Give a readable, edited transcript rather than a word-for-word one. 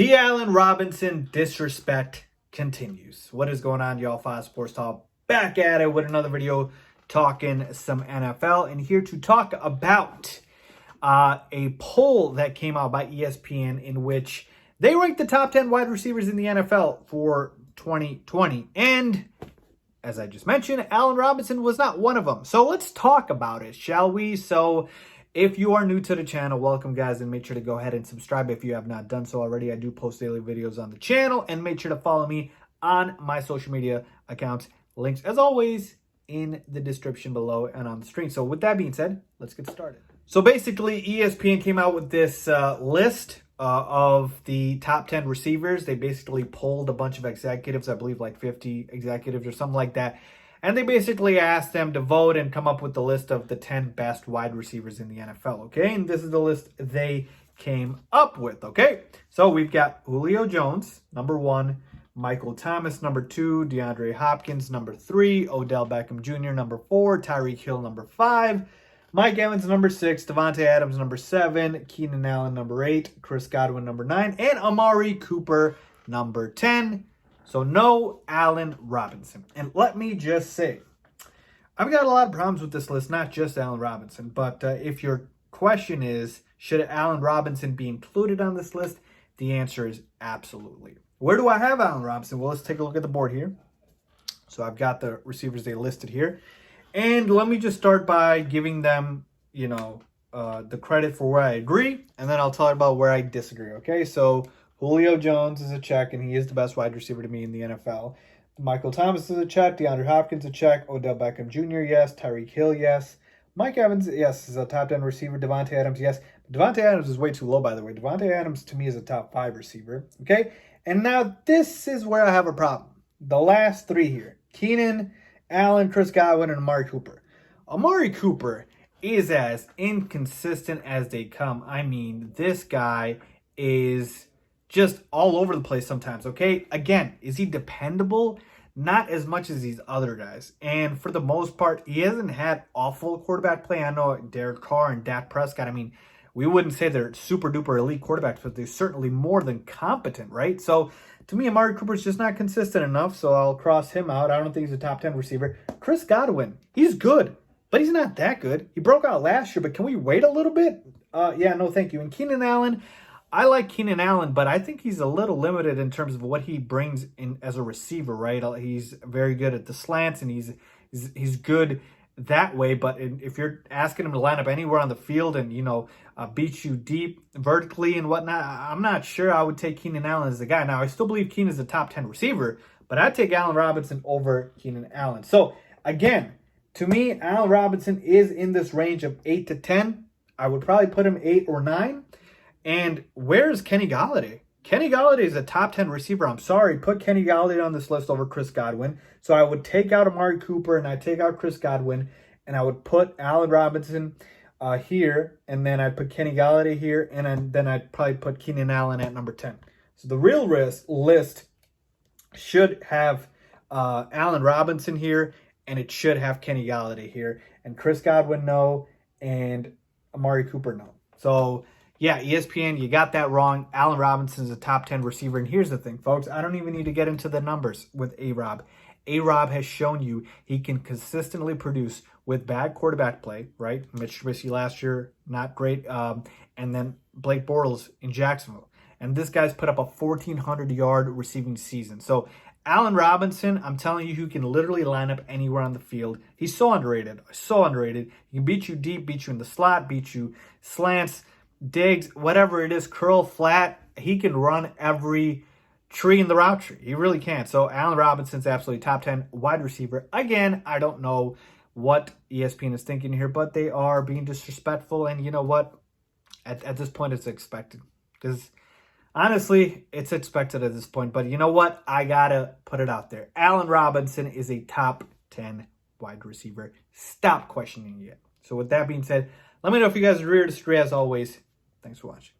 The Allen Robinson disrespect continues. What is going on, y'all? Faiz Sports Talk back at it with another video talking some NFL, and here to talk about a poll that came out by ESPN in which they ranked the top 10 wide receivers in the NFL for 2020. And as I just mentioned, Allen Robinson was not one of them. So let's talk about it, shall we? So if you are new to the channel, welcome, guys, and make sure to go ahead and subscribe if you have not done so already. I do post daily videos on the channel, and make sure to follow me on my social media accounts. Links, as always, in the description below and on the screen. So with that being said, let's get started. So basically, ESPN came out with this list of the top 10 receivers. They basically polled a bunch of executives, I believe like 50 executives or something like that. And they basically asked them to vote and come up with the list of the 10 best wide receivers in the NFL, okay? And this is the list they came up with, okay? So we've got Julio Jones, number 1, Michael Thomas, number 2, DeAndre Hopkins, number 3, Odell Beckham Jr., number 4, Tyreek Hill, number 5, Mike Evans, number 6, Davante Adams, number 7, Keenan Allen, number 8, Chris Godwin, number 9, and Amari Cooper, number 10. So no Allen Robinson. And let me just say, I've got a lot of problems with this list, not just Allen Robinson. But if your question is, should Allen Robinson be included on this list? The answer is absolutely. Where do I have Allen Robinson? Well, let's take a look at the board here. So I've got the receivers they listed here. And let me just start by giving them, the credit for where I agree. And then I'll talk about where I disagree, okay? So Julio Jones is a check, and he is the best wide receiver to me in the NFL. Michael Thomas is a check. DeAndre Hopkins a check. Odell Beckham Jr., yes. Tyreek Hill, yes. Mike Evans, yes, is a top 10 receiver. Davante Adams, yes. Davante Adams is way too low, by the way. Davante Adams, to me, is a top 5 receiver, okay? And now this is where I have a problem. The last 3 here. Keenan Allen, Chris Godwin, and Amari Cooper. Amari Cooper is as inconsistent as they come. I mean, this guy is just all over the place sometimes, okay? Again, is he dependable? Not as much as these other guys. And for the most part, he hasn't had awful quarterback play. I know Derek Carr and Dak Prescott, I mean, we wouldn't say they're super duper elite quarterbacks, but they're certainly more than competent, right? So to me, Amari Cooper's just not consistent enough, so I'll cross him out. I don't think he's a top 10 receiver. Chris Godwin, he's good, but he's not that good. He broke out last year, but can we wait a little bit? Yeah, no thank you. And Keenan Allen, I like Keenan Allen, but I think he's a little limited in terms of what he brings in as a receiver, right? He's very good at the slants, and he's good that way. But if you're asking him to line up anywhere on the field and, beat you deep vertically and whatnot, I'm not sure I would take Keenan Allen as the guy. Now, I still believe Keenan is a top 10 receiver, but I'd take Allen Robinson over Keenan Allen. So, again, to me, Allen Robinson is in this range of 8 to 10. I would probably put him 8 or 9. And where's Kenny Golladay? Kenny Golladay is a top 10 receiver. I'm sorry. Put Kenny Golladay on this list over Chris Godwin. So I would take out Amari Cooper, and I'd take out Chris Godwin, and I would put Allen Robinson here, and then I'd put Kenny Golladay here, and then I'd probably put Keenan Allen at number 10. So the real list should have Allen Robinson here, and it should have Kenny Golladay here, and Chris Godwin, no, and Amari Cooper, no. So yeah, ESPN, you got that wrong. Allen Robinson is a top 10 receiver. And here's the thing, folks. I don't even need to get into the numbers with A-Rob. A-Rob has shown you he can consistently produce with bad quarterback play, right? Mitch Trubisky last year, not great. And then Blake Bortles in Jacksonville. And this guy's put up a 1,400-yard receiving season. So Allen Robinson, I'm telling you, he can literally line up anywhere on the field. He's so underrated. So underrated. He can beat you deep, beat you in the slot, beat you slants, digs, whatever it is, curl, flat. He can run every tree in the route tree. He really can. So Allen Robinson's absolutely top 10 wide receiver. Again, I don't know what ESPN is thinking here, but they are being disrespectful. And you know what? At this point, it's expected. Because honestly, it's expected at this point. But you know what? I got to put it out there. Allen Robinson is a top 10 wide receiver. Stop questioning it. So with that being said, let me know if you guys agree or disagree. As always, thanks for watching.